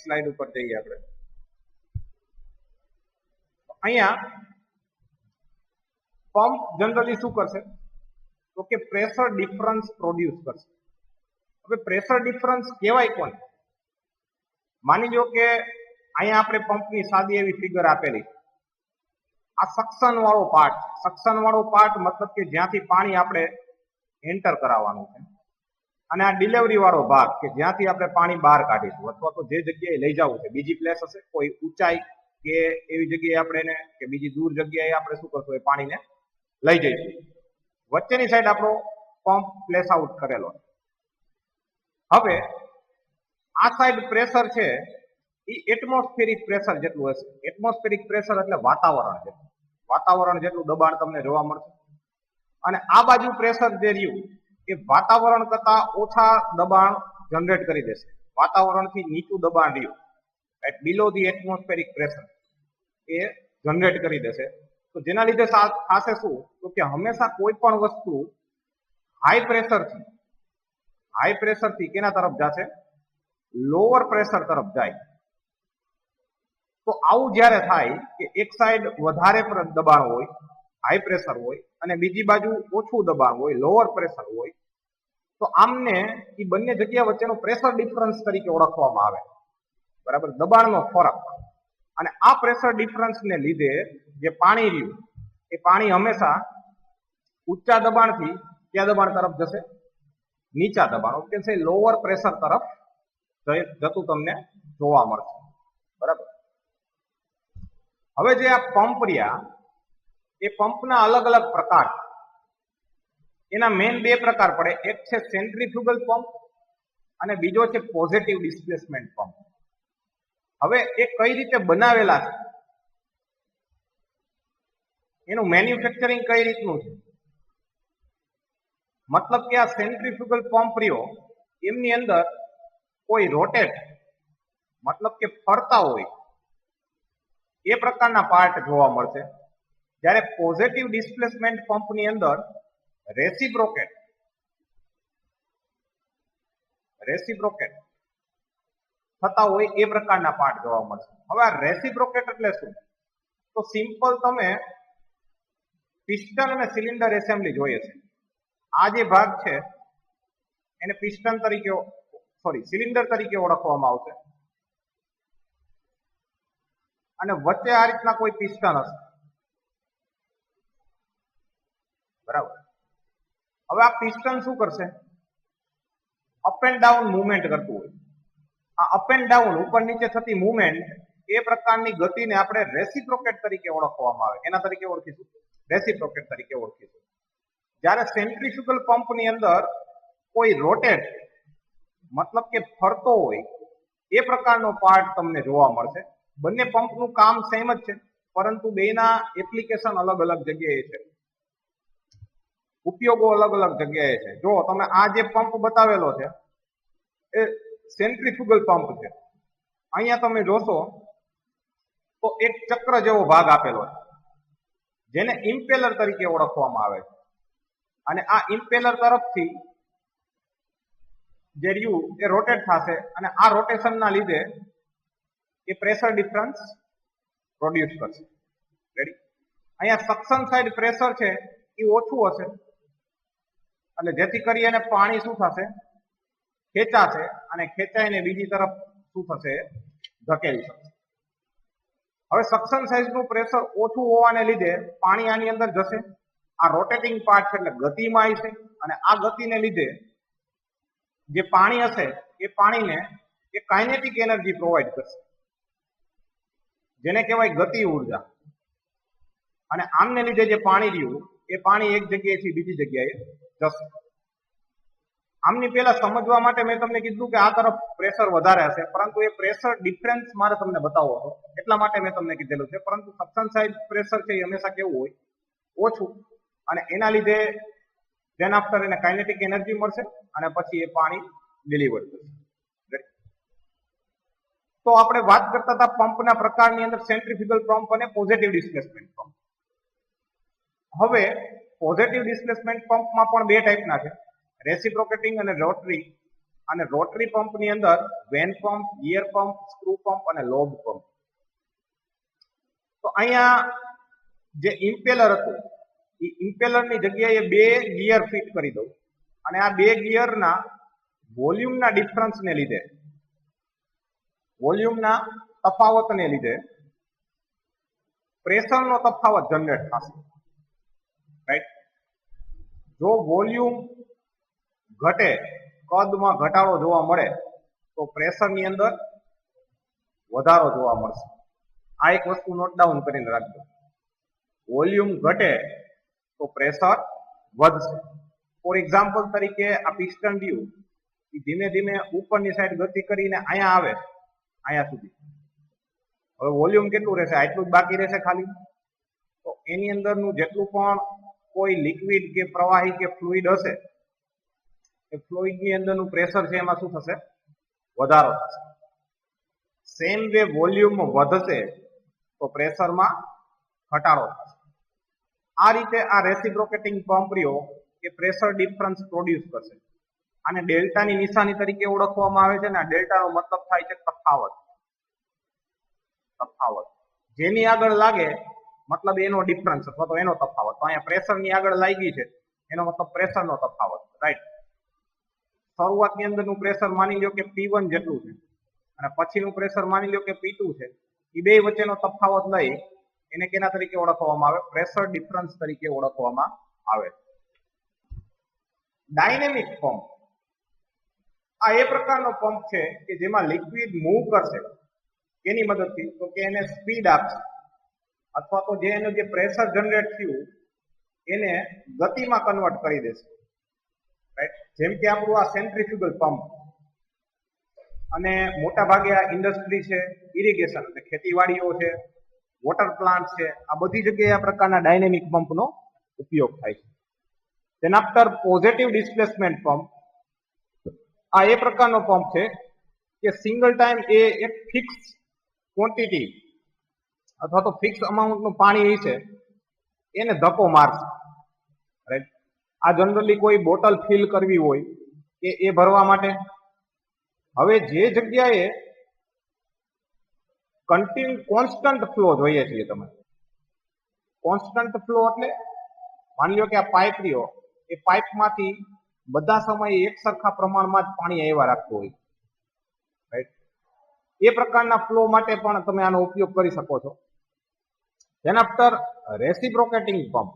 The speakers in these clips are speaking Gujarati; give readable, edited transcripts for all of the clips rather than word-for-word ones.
સ્લાઇડ ઉપર જઈએ આપણે. અહીંયા પંપ જનરલી શું કરશે તો કે પ્રેશર ડિફરન્સ પ્રોડ્યુસ કરશે. હવે પ્રેશર ડિફરન્સ કહેવાય કોને? માની લો કે અહીંયા આપણે પંપની સાદી એવી ફિગર આપેલી, આ સક્શન વાળો પાર્ટ. સક્શન વાળો પાર્ટ મતલબ કે જ્યાંથી પાણી આપણે એન્ટર કરાવવાનું છે, અને આ ડિલિવરી વાળો ભાગ કે જ્યાંથી આપણે પાણી બહાર કાઢીશું અથવા તો જે જગ્યાએ લઈ જવું છે, બીજી પ્લેસ હશે કોઈ ઊંચાઈ કે એવી જગ્યાએ આપણે એને કે બીજી દૂર જગ્યાએ આપણે શું કરશું એ પાણીને લઈ જઈશું. વચ્ચેની સાઈડ આપણો પંપ પ્લેસ આઉટ કરેલો. હવે આ સાઈડ પ્રેશર છે એ એટમોસ્ફેરિક પ્રેશર જેટલું હશે. એટમોસ્ફેરિક પ્રેશર એટલે વાતાવરણ જેટલું. વાતાવરણ જેટલું દબાણ તમને જોવા મળશે. અને આ બાજુ પ્રેશર જે રહ્યું એ વાતાવરણ કરતા ઓછા દબાણ જનરેટ કરી દેશે. વાતાવરણથી નીચું દબાણ રહ્યું at below the atmospheric pressure એ જનરેટ કરી દેશે. તો જેના લીધે થશે શું તો કે હંમેશા કોઈ પણ વસ્તુ હાઈ પ્રેશરથી કેના તરફ જશે? લોઅર પ્રેશર તરફ જાય. તો આવું જ્યારે થાય કે એક સાઈડ વધારે દબાણ હોય, હાઈ પ્રેશર હોય, અને બીજી બાજુ ઓછું દબાણ હોય, લોઅર પ્રેશર હોય, તો આમને એ બંને જગ્યા વચ્ચેનો પ્રેશર ડિફરન્સ તરીકે ઓળખવામાં આવે. બરાબર, દબાણનો ફરક. અને આ પ્રેશર ડિફરન્સને લીધે જે પાણી રહ્યું એ પાણી હંમેશા ઊંચા દબાણથી કયા દબાણ તરફ જશે? નીચા દબાણ, ઓકે છે, લોઅર પ્રેશર તરફ જતું તમને જોવા મળશે. બરાબર. હવે જે આ પંપ રહ્યા એ પંપના અલગ અલગ પ્રકાર, એના મેઇન બે પ્રકાર પડે. એક છે સેન્ટ્રીફ્યુગલ પંપ અને બીજો છે પોઝિટિવ ડિસ્પ્લેસમેન્ટ પંપ. હવે એ કઈ રીતે બનાવેલા છે, એનું મેન્યુફેક્ચરિંગ કઈ રીતનું છે? મતલબ કે આ સેન્ટ્રીફ્યુગલ પંપ રહ્યો એમની અંદર કોઈ રોટેટ મતલબ કે ફરતા હોય એ પ્રકારના પાર્ટ જોવા મળશે. જ્યારે પોઝિટિવ ડિસ્પ્લેસમેન્ટ પંપની અંદર રેસિપ્રોકેટ થતા હોય એ પ્રકારના પાર્ટ જોવા મળશે. હવે આ રેસિપ્રોકેટ એટલે શું? તો સિમ્પલ તમે પિસ્ટન અને સિલિન્ડર એસેમ્બલી જોઈએ છે. આ જે ભાગ છે એને પિસ્ટન તરીકે સિલિન્ડર તરીકે ઓળખવામાં આવશે, અને વચ્ચે આ રીતના કોઈ પિસ્ટન હશે. બરાબર. હવે આ પિસ્ટન શું કરશે? અપ એન્ડ ડાઉન મુવમેન્ટ કરતું હોય. આ અપ એન્ડ ડાઉન ઉપર નીચે થતી મુવમેન્ટ એ પ્રકારની ગતિને આપણે રેસિપ્રોકેટ તરીકે ઓળખવામાં આવે. એના તરીકે ઓળખીશું, રેસિપ્રોકેટ તરીકે ઓળખીશું. જ્યારે સેન્ટ્રીફ્યુગલ પંપની અંદર કોઈ રોટેટ મતલબ કે ફરતો હોય એ પ્રકારનો પાર્ટ તમને જોવા મળશે. બંને પંપનું કામ સેમ જ છે, પરંતુ બેના એપ્લિકેશન અલગ અલગ જગ્યાએ છે, ઉપયોગો અલગ અલગ જગ્યાએ છે. જો તમે આ જે પંપ બતાવેલો છે એ સેન્ટ્રીફ્યુગલ પંપ છે. અહીંયા તમે જોશો તો એક ચક્ર જેવો ભાગ આપેલો છે જેને ઇમ્પેલર તરીકે ઓળખવામાં આવે છે. અને આ ઇમ્પેલર તરફથી જે રહ્યું એ રોટેટ થશે, અને આ રોટેશનના લીધે એ પ્રેશર ડિફરન્સ પ્રોડ્યુસ કરશે. રેડી. અહીંયા સક્શન સાઈડ પ્રેશર છે એ ઓછું હશે, એટલે જેથી કરી અને પાણી શું થશે? ખેંચાશે, અને ખેંચાઈને બીજી તરફ શું થશે? ધકેલી શકશે. હવે સક્શન સાઈઝનું પ્રેશર ઓછું હોવાને લીધે પાણી આની અંદર જશે. આ રોટેટિંગ પાર્ટ છે એટલે ગતિમાં આવશે, અને આ ગતિને લીધે જે પાણી હશે એ પાણીને એ કાઇનેટિક એનર્જી પ્રોવાઈડ કરશે, જેને કહેવાય ગતિ ઉર્જા. અને આમને લીધે જે પાણી રહ્યું એ પાણી એક જગ્યાએથી બીજી જગ્યાએ જશે. આમની પહેલા સમજવા માટે મેં તમને કીધું કે આ તરફ પ્રેશર વધારે હશે, પરંતુ એ પ્રેશર ડિફરન્સ મારે તમને બતાવવો હતો એટલા માટે મેં તમને કીધેલું છે. પરંતુ સક્શન સાઈડ પ્રેશર છે એ હંમેશા કેવું હોય? ઓછું. અને એના લીધે ધેન આફ્ટર એને કાઇનેટિક એનર્જી મળશે, અને પછી એ પાણી ડિલિવર થશે. તો આપણે વાત કરતા હતા પંપના પ્રકારની અંદર સેન્ટ્રીફ્યુગલ પંપ અને પોઝિટિવ ડિસ્પ્લેસમેન્ટ પંપ. હવે પોઝિટિવ ડિસ્પ્લેસમેન્ટ પંપમાં પણ બે ટાઈપના છે, રેસિપ્રોકેટિંગ અને રોટરી અને રોટરી પંપની અંદર vane pump, gear pump, screw pump અને લોબ પંપ. તો અહીંયા જે ઇમ્પેલર હતું એ ઇમ્પેલરની જગ્યાએ 2 ગિયર ફિટ કરી દઉં અને આ 2 ગિયરના વોલ્યુમના ડિફરન્સને લીધે, વોલ્યુમના તફાવતને લીધે પ્રેશરનો તફાવત જનરેટ થશે. રાઈટ? જો વોલ્યુમ ઘટે, કદમાં ઘટાડો જોવા મળે તો પ્રેશરની અંદર વધારો જોવા મળશે. આ એક વસ્તુ નોટ ડાઉન કરીને રાખજો. વોલ્યુમ ઘટે તો પ્રેશર વધશે. ફોર એક્ઝામ્પલ તરીકે આ પિસ્ટન ટ્યુબ ધીમે ધીમે ઉપરની સાઈડ ગતિ કરીને અહીંયા આવે, અહીંયા સુધી. હવે વોલ્યુમ કેટલું રહેશે? આટલું જ બાકી રહેશે ખાલી. તો એની અંદરનું જેટલું પણ કોઈ લિક્વિડ કે પ્રવાહી કે ફ્લુઇડ હશે એ ફ્લુઇડની અંદરનું પ્રેશર છે એમાં શું થશે? વધારો થશે. સેમ વે વોલ્યુમ વધશે તો પ્રેશરમાં ઘટાડો થશે. આ રીતે આ રેસિપ્રોકેટિંગ પંપ રહ્યો એ પ્રેશર ડિફરન્સ પ્રોડ્યુસ કરશે. આને ડેલ્ટાની નિશાની તરીકે ઓળખવામાં આવે છે ને આ ડેલ્ટાનો મતલબ થાય છે તફાવત. તફાવત જેની આગળ લાગે મતલબ એનો ડિફરન્સ અથવા તો એનો તફાવત. તો અહીંયા પ્રેશરની આગળ લાગી છે એનો મતલબ પ્રેશરનો તફાવત. રાઈટ? શરૂઆતની અંદરનું પ્રેશર માની લો કે P1 જેટલું છે અને પછીનું પ્રેશર માની લો કે P2 છે. એ બે વચ્ચેનો તફાવત લઈ એને કેના તરીકે ઓળખવામાં આવે? પ્રેશર ડિફરન્સ તરીકે ઓળખવામાં આવે. ડાયનેમિક પંપ આ એ પ્રકારનો પંપ છે કે જેમાં લિક્વિડ મૂવ કરશે. એની મદદથી તો કે એને સ્પીડ આપશે અથવા તો જે એનું જે પ્રેશર જનરેટ થયું એને ગતિમાં કન્વર્ટ કરી દેશે. રાઈટ? જેમ કે આપણું આ સેન્ટ્રીફ્યુગલ પંપ અને મોટા ભાગે આ ઇન્ડસ્ટ્રી છે, ઇરિગેશન એટલે ખેતીવાડીઓ છે, વોટર પ્લાન્ટ છે, આ બધી જગ્યાએ આ પ્રકારના ડાયનેમિક પંપનો ઉપયોગ થાય છે. Than after positive displacement pump આ એ પ્રકારનો પંપ છે કે સિંગલ ટાઈમ એ એક ફિક્સ ક્વોન્ટિટી અથવા તો ફિક્સ અમાઉન્ટનું પાણી છે એને ધક્કો મારશે. રાઈટ? આ જનરલી કોઈ બોટલ ફિલ કરવી હોય કે એ ભરવા માટે. હવે જે જગ્યાએ કોન્સ્ટન્ટ ફ્લો જોઈએ છીએ તમે, કોન્સ્ટન્ટ ફ્લો એટલે માની લો કે આ પાઇપ રહ્યો એ પાઇપમાંથી બધા સમયે એક સરખા પ્રમાણમાં જ પાણી આવ્યા રાખતું હોય. રાઈટ? એ પ્રકારના ફ્લો માટે પણ તમે આનો ઉપયોગ કરી શકો છો. ધેન આફ્ટર રેસિપ્રોકેટિંગ પંપ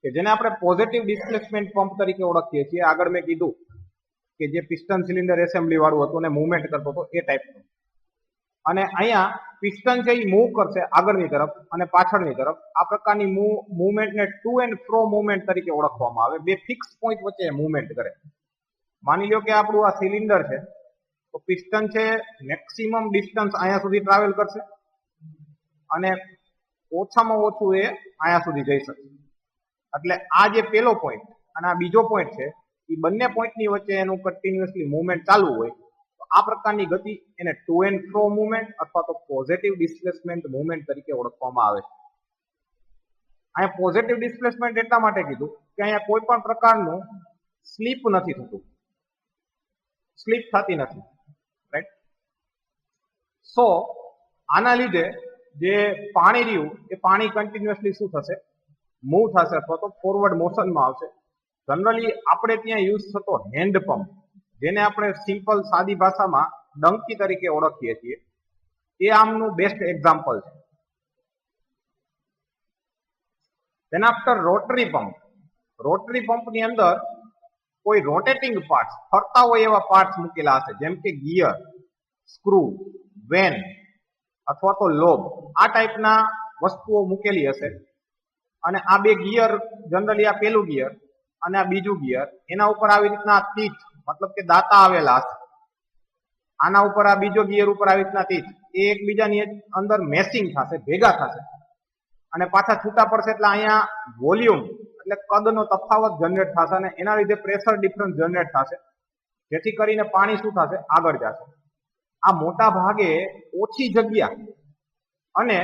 કે જેને આપણે પોઝિટિવ ડિસ્પ્લેસમેન્ટ પંપ તરીકે ઓળખીએ છીએ. આગળ મેં કીધું કે જે પિસ્ટન સિલિન્ડર એસેમ્બલી વાળું હતું અને મૂવમેન્ટ કરતો હતો એ ટાઈપનું. અને અહીંયા પિસ્ટન છે એ મૂવ કરશે આગળની તરફ અને પાછળની તરફ. આ પ્રકારની મૂવમેન્ટને ટુ એન્ડ ફ્રો મૂવમેન્ટ તરીકે ઓળખવામાં આવે. બે ફિક્સ પોઈન્ટ વચ્ચે મૂવમેન્ટ કરે. માની લો કે આપણું આ સિલિન્ડર છે તો પિસ્ટન છે મેક્સિમમ ડિસ્ટન્સ અહીંયા સુધી ટ્રાવેલ કરશે અને ઓછામાં ઓછું એ અહીંયા સુધી જઈ શકશે. એટલે આ જે પેલો પોઈન્ટ અને આ બીજો પોઈન્ટ છે એ બંને પોઈન્ટની વચ્ચે એનું કન્ટિન્યુઅસલી મૂવમેન્ટ ચાલુ હોય તો આ પ્રકારની ગતિ એને ટુ એન્ડ ફ્રો મૂવમેન્ટ અથવા તો પોઝિટિવ ડિસ્પ્લેસમેન્ટ મૂવમેન્ટ તરીકે ઓળખવામાં આવે છે. અહીંયા પોઝિટિવ ડિસ્પ્લેસમેન્ટ એટલા માટે કીધું કે અહીંયા કોઈ પણ પ્રકારનું સ્લીપ નથી થતું, સ્લીપ થતી નથી. રાઈટ? સો આના લીધે જે પાણી રહ્યું એ પાણી કન્ટિન્યુઅસલી શું થશે? મૂવ થશે અથવા તો ફોરવર્ડ મોશનમાં આવશે. જનરલી આપણે ત્યાં યુઝ થતો હેન્ડ પંપ જેને આપણે સિમ્પલ સાદી ભાષામાં ડંકી તરીકે ઓળખીએ છીએ એ આમનું બેસ્ટ એક્ઝામ્પલ છે. તેના આફ્ટર રોટરી પંપ. રોટરી પંપની અંદર કોઈ રોટેટિંગ પાર્ટ્સ, ફરતા હોય એવા પાર્ટ્સ મૂકેલા હશે જેમ કે ગિયર, સ્ક્રૂ, વેન અથવા તો લોબ. આ ટાઈપના વસ્તુઓ મૂકેલી હશે અને આ બે ગિયર, જનરલી આ પેલું ગિયર અને આ બીજું ગિયર, એના ઉપર આવી રીતના તીથ મતલબ કે દાંતા આવેલા હશે. આના ઉપર આ બીજો ગિયર ઉપર આવી રીતના તીથ, એ એકબીજાની અંદર મેસિંગ થશે, ભેગા થશે અને પાછા છૂટા પડશે એટલે અહીંયા વોલ્યુમ એટલે કદનો તફાવત જનરેટ થશે અને એના લીધે પ્રેશર ડિફરન્સ જનરેટ થશે જેથી કરીને પાણી શું થશે? આગળ જશે. આ મોટા ભાગે ઓછી જગ્યા અને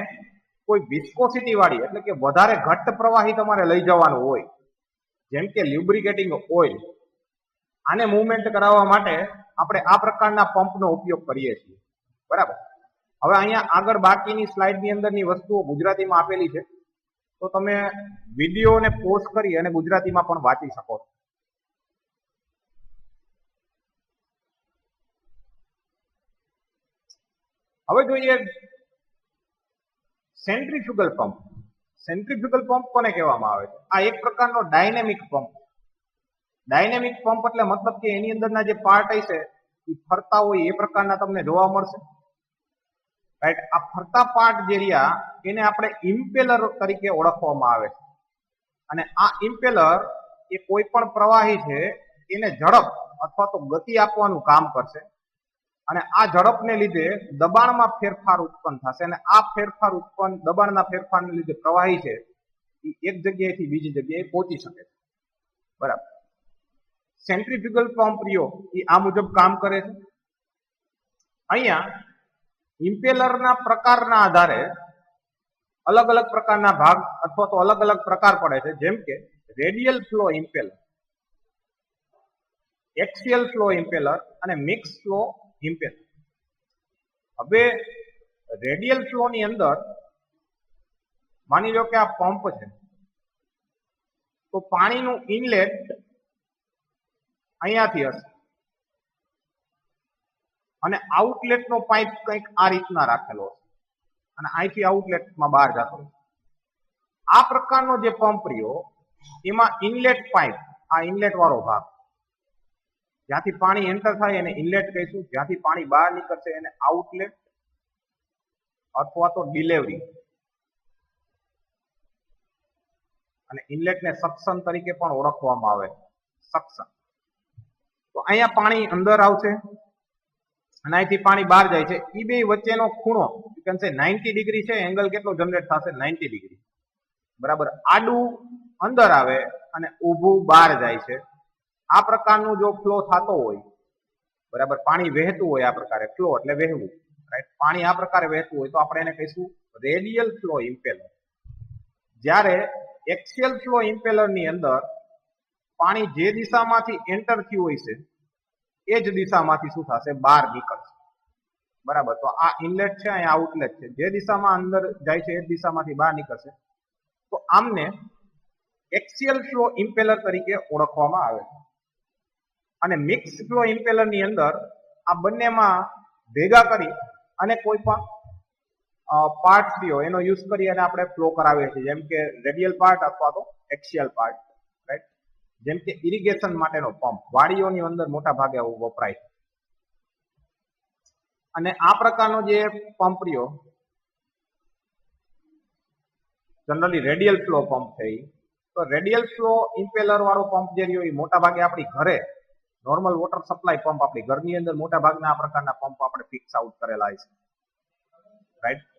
કોઈ વિસ્કોસિટી વાળી એટલે કે વધારે ઘટ્ટ પ્રવાહી તમારે લઈ જવાનું હોય જેમ કે લ્યુબ્રિકેટિંગ ઓઇલ, આને મૂવમેન્ટ કરાવવા માટે આપણે આ પ્રકારના પંપનો ઉપયોગ કરીએ છીએ, બરાબર. હવે અહીંયા આગળ બાકીની સ્લાઇડની અંદરની વસ્તુઓ ગુજરાતીમાં આપેલી છે, તો તમે વિડીયોને પોઝ કરી અને ગુજરાતીમાં પણ વાંચી શકો છો. હવે જોઈએ સેન્ટ્રીફ્યુગલ પંપ. સેન્ટ્રીફ્યુગલ પંપ કોને કહેવામાં આવે છે? આ એક પ્રકારનો ડાયનેમિક પંપ. ડાયનેમિક પંપ એટલે મતલબ કે એની અંદરના જે પાર્ટ હશે એ ફરતા હોય એ પ્રકારના તમને જોવા મળશે, રાઈટ. આ ફરતા પાર્ટ જે રહ્યા એને આપણે ઇમ્પેલર તરીકે ઓળખવામાં આવે છે, અને આ ઇમ્પેલર એ કોઈ પણ પ્રવાહી છે એને ઝડપ અથવા તો ગતિ આપવાનું કામ કરશે, અને આ ઝડપને લીધે દબાણમાં ફેરફાર ઉત્પન્ન થશે, અને આ ફેરફાર ઉત્પન્ન દબાણના ફેરફારને લીધે પ્રવાહી છે એ એક જગ્યાએથી બીજી જગ્યાએ પહોંચી શકે છે, બરાબર. સેન્ટ્રીફ્યુગલ પંપ રહ્યો એ આ મુજબ કામ કરે છે. અહીંયા ઇમ્પેલરના પ્રકારના આધારે અલગ અલગ પ્રકારના ભાગ અથવા તો અલગ અલગ પ્રકાર પડે છે, જેમ કે radial flow impeller, axial flow impeller અને મિક્સ ફ્લો ઇમ્પેલર. હવે રેડિયલ ફ્લો ની અંદર માની લો કે આ પંપ છે, તો પાણીનું ઇનલેટ અહીંયાથી હશે અને આઉટલેટનો પાઇપ કંઈક આ રીતના રાખેલો હશે, અને અહીંથી આઉટલેટમાં બહાર જતો હશે. આ પ્રકારનો જે પંપ રહ્યો એમાં ઇનલેટ પાઇપ, આ ઇનલેટ વાળો ભાગ, જ્યાંથી પાણી એન્ટર થાય એને ઇનલેટ કહીશું, જ્યાંથી પાણી બહાર નીકળશે એને આઉટલેટ અથવા તો ડિલિવરી, અને ઇનલેટને સક્શન તરીકે પણ ઓળખવામાં આવે, સક્શન. તો અહીંયા પાણી અંદર આવશે અને અહીંથી પાણી બહાર જાય છે. એ બે વચ્ચેનો ખૂણો 90 ડિગ્રી છે. એંગલ કેટલો જનરેટ થશે? 90 ડિગ્રી, બરાબર. આડું અંદર આવે અને ઊભું બહાર જાય છે. આ પ્રકારનું જો ફ્લો થતો હોય, બરાબર, પાણી વહેતું હોય આ પ્રકારે, ફ્લો એટલે વહેવું, રાઈટ. પાણી આ પ્રકારે વહેતું હોય તો આપણે એને કહીશું રેડિયલ ફ્લો ઇમ્પેલર. જ્યારે એક્સિયલ ફ્લો ઇમ્પેલર ની અંદર પાણી જે દિશામાંથી એન્ટર થયું હોય છે એ જ દિશામાંથી શું થશે? બહાર નીકળશે, બરાબર. તો આ ઇનલેટ છે, અહીંયા આઉટલેટ છે. જે દિશામાં અંદર જાય છે એ જ દિશામાંથી બહાર નીકળશે. તો આમને એક્સિયલ ફ્લો ઇમ્પેલર તરીકે ઓળખવામાં આવે છે. અને મિક્સ ફ્લો ઇમ્પેલર ની અંદર આ બંનેમાં ભેગા કરી અને કોઈ પણ પાર્ટ રહ્યો એનો યુઝ કરી અને આપણે ફ્લો કરાવીએ છીએ, જેમ કે રેડિયલ પાર્ટ અથવા તો એક્સિયલ પાર્ટ, રાઈટ. જેમ કે ઇરિગેશન માટેનો પંપ વાડીઓની અંદર મોટા ભાગે વપરાય છે. અને આ પ્રકારનો જે પંપ રહ્યો જનરલી રેડિયલ ફ્લો પંપ છે, તો રેડિયલ ફ્લો ઇમ્પેલર વાળો પંપ જે રહ્યો એ મોટા ભાગે આપણી ઘરે નોર્મલ વોટર સપ્લાય પંપ, આપણી ઘરની અંદર મોટા ભાગના આ પ્રકારના પંપ આપણે ફિક્સ આઉટ કરેલા છે, રાઈટ.